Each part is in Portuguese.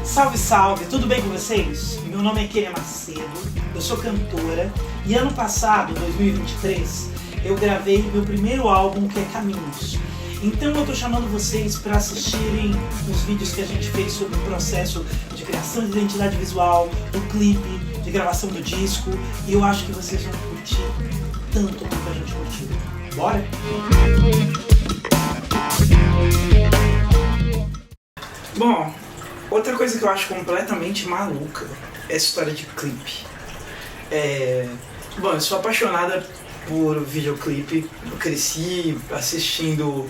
Salve, salve! Tudo bem com vocês? Meu nome é Kênia Macedo, eu sou cantora e ano passado, 2023, eu gravei meu primeiro álbum, que é Caminhos. Então eu tô chamando vocês para assistirem os vídeos que a gente fez sobre o processo de criação de identidade visual, do clipe, de gravação do disco, e eu acho que vocês vão curtir tanto quanto a gente curtiu. Bora? Bom, outra coisa que eu acho completamente maluca é a história de clipe. Bom, eu sou apaixonada por videoclipe. Eu cresci assistindo,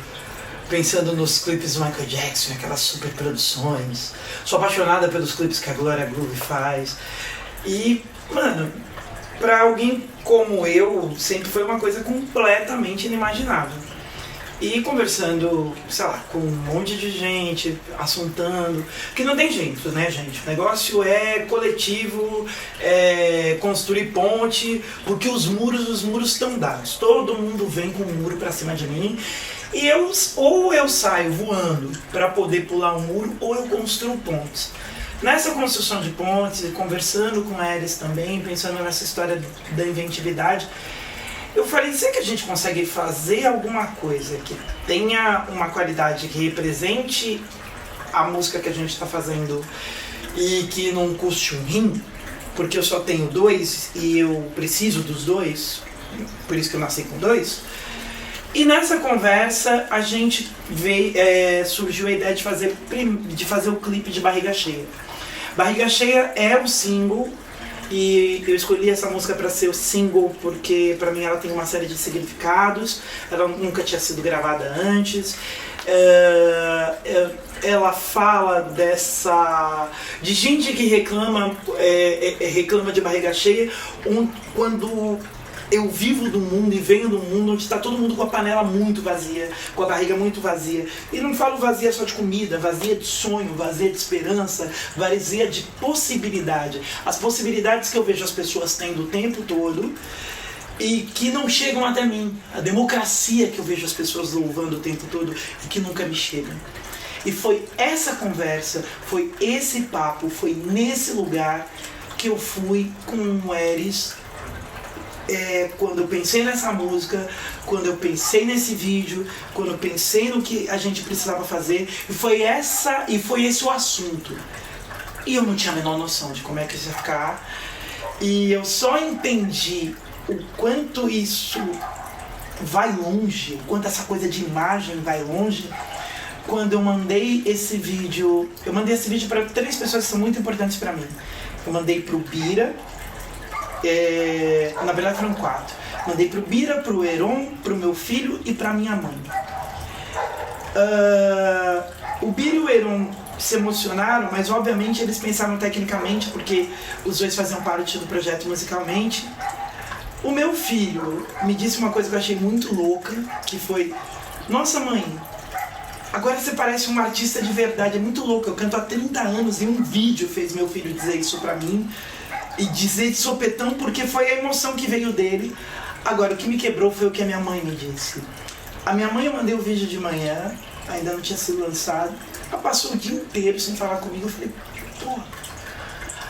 pensando nos clipes do Michael Jackson, aquelas super produções. Sou apaixonada pelos clipes que a Glória Groove faz. E, mano, pra alguém como eu, sempre foi uma coisa completamente inimaginável. E conversando, sei lá, com um monte de gente, assuntando, que não tem jeito, né, gente? O negócio é coletivo, é construir ponte, porque os muros estão dados. Todo mundo vem com um muro pra cima de mim, e ou eu saio voando pra poder pular um muro, ou eu construo pontes. Nessa construção de pontes, conversando com eles também, pensando nessa história da inventividade, eu falei, será que a gente consegue fazer alguma coisa que tenha uma qualidade que represente a música que a gente está fazendo e que não custe um rim? Porque eu só tenho dois e eu preciso dos dois, por isso que eu nasci com dois. E nessa conversa a gente surgiu a ideia de fazer o clipe de Barriga Cheia. Barriga Cheia é o single. E eu escolhi essa música para ser o single porque para mim ela tem uma série de significados, ela nunca tinha sido gravada antes. Ela fala de gente que reclama de barriga cheia, quando eu vivo do mundo e venho do mundo onde está todo mundo com a panela muito vazia, com a barriga muito vazia. E não falo vazia só de comida, vazia de sonho, vazia de esperança, vazia de possibilidade. As possibilidades que eu vejo as pessoas tendo o tempo todo e que não chegam até mim. A democracia que eu vejo as pessoas louvando o tempo todo e que nunca me chega. E foi essa conversa, foi esse papo, foi nesse lugar que eu fui com o Eris. Quando eu pensei nessa música, quando eu pensei nesse vídeo, quando eu pensei no que a gente precisava fazer, e foi esse o assunto. E eu não tinha a menor noção de como é que isso ia ficar. E eu só entendi o quanto isso vai longe, o quanto essa coisa de imagem vai longe, quando eu mandei esse vídeo. Eu mandei esse vídeo para 3 pessoas que são muito importantes para mim. Eu mandei pro Bira. Na verdade foram 4. Mandei pro Bira, pro Heron, pro meu filho e pra minha mãe. O Bira e o Heron se emocionaram, mas obviamente eles pensaram tecnicamente, porque os dois faziam parte do projeto musicalmente. O meu filho me disse uma coisa que eu achei muito louca, que foi: nossa mãe, agora você parece um artista de verdade, é muito louco, eu canto há 30 anos e um vídeo fez meu filho dizer isso pra mim. E dizer de sopetão, porque foi a emoção que veio dele. Agora, o que me quebrou foi o que a minha mãe me disse. A minha mãe, eu mandei o vídeo de manhã, ainda não tinha sido lançado. Ela passou o dia inteiro sem falar comigo. Eu falei, porra.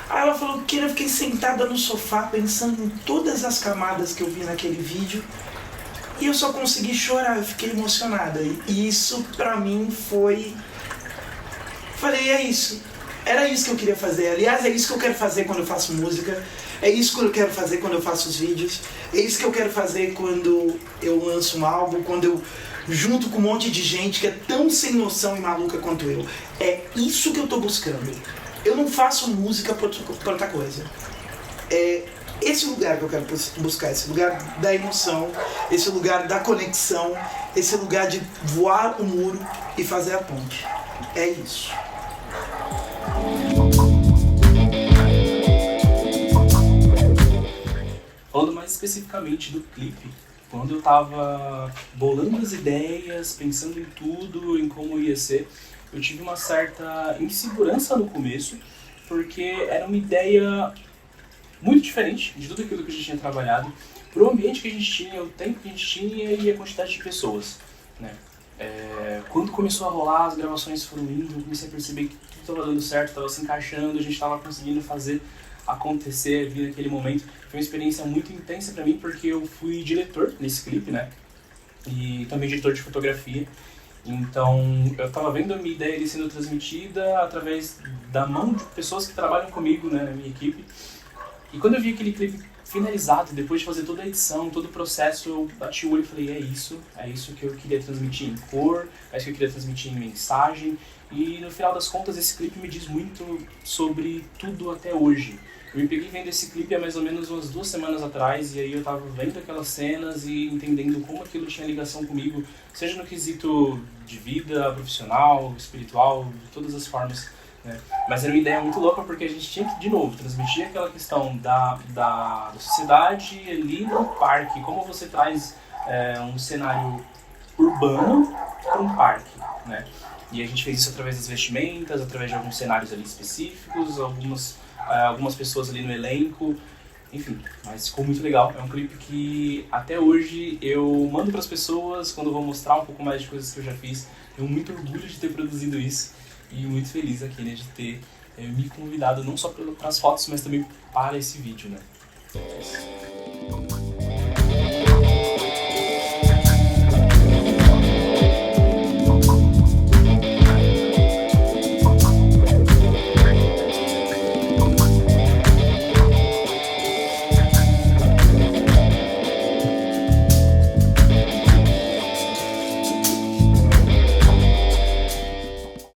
Aí ela falou que eu fiquei sentada no sofá, pensando em todas as camadas que eu vi naquele vídeo. E eu só consegui chorar, eu fiquei emocionada. E isso, pra mim, foi... Falei, é isso. Era isso que eu queria fazer. Aliás, é isso que eu quero fazer quando eu faço música. É isso que eu quero fazer quando eu faço os vídeos. É isso que eu quero fazer quando eu lanço um álbum, quando eu junto com um monte de gente que é tão sem noção e maluca quanto eu. É isso que eu tô buscando. Eu não faço música por outra coisa. É esse lugar que eu quero buscar, esse lugar da emoção, esse lugar da conexão, esse lugar de voar o muro e fazer a ponte. É isso. Falando mais especificamente do clipe, quando eu tava bolando as ideias, pensando em tudo, em como ia ser, eu tive uma certa insegurança no começo, porque era uma ideia muito diferente de tudo aquilo que a gente tinha trabalhado, pro ambiente que a gente tinha, o tempo que a gente tinha e a quantidade de pessoas, né? Quando começou a rolar, as gravações foram indo, eu comecei a perceber que tudo estava dando certo, estava se encaixando, a gente estava conseguindo fazer acontecer, vir naquele momento. Foi uma experiência muito intensa para mim, porque eu fui diretor nesse clipe, né? E também diretor de fotografia. Então, eu estava vendo a minha ideia ali sendo transmitida através da mão de pessoas que trabalham comigo, né, na minha equipe. E quando eu vi aquele clipe finalizado, depois de fazer toda a edição, todo o processo, eu bati o olho e falei, é isso que eu queria transmitir em cor, é isso que eu queria transmitir em mensagem. E no final das contas, esse clipe me diz muito sobre tudo até hoje. Eu me peguei vendo esse clipe há mais ou menos umas 2 semanas atrás, e aí eu tava vendo aquelas cenas e entendendo como aquilo tinha ligação comigo, seja no quesito de vida, profissional, espiritual, de todas as formas, né? Mas era uma ideia muito louca porque a gente tinha que, de novo, transmitir aquela questão da sociedade ali no parque, como você traz um cenário urbano para um parque, né? E a gente fez isso através das vestimentas, através de alguns cenários ali específicos, algumas pessoas ali no elenco, enfim, mas ficou muito legal. É um clipe que até hoje eu mando para as pessoas quando eu vou mostrar um pouco mais de coisas que eu já fiz. Tenho muito orgulho de ter produzido isso e muito feliz aqui, né, de ter me convidado não só para as fotos, mas também para esse vídeo, né.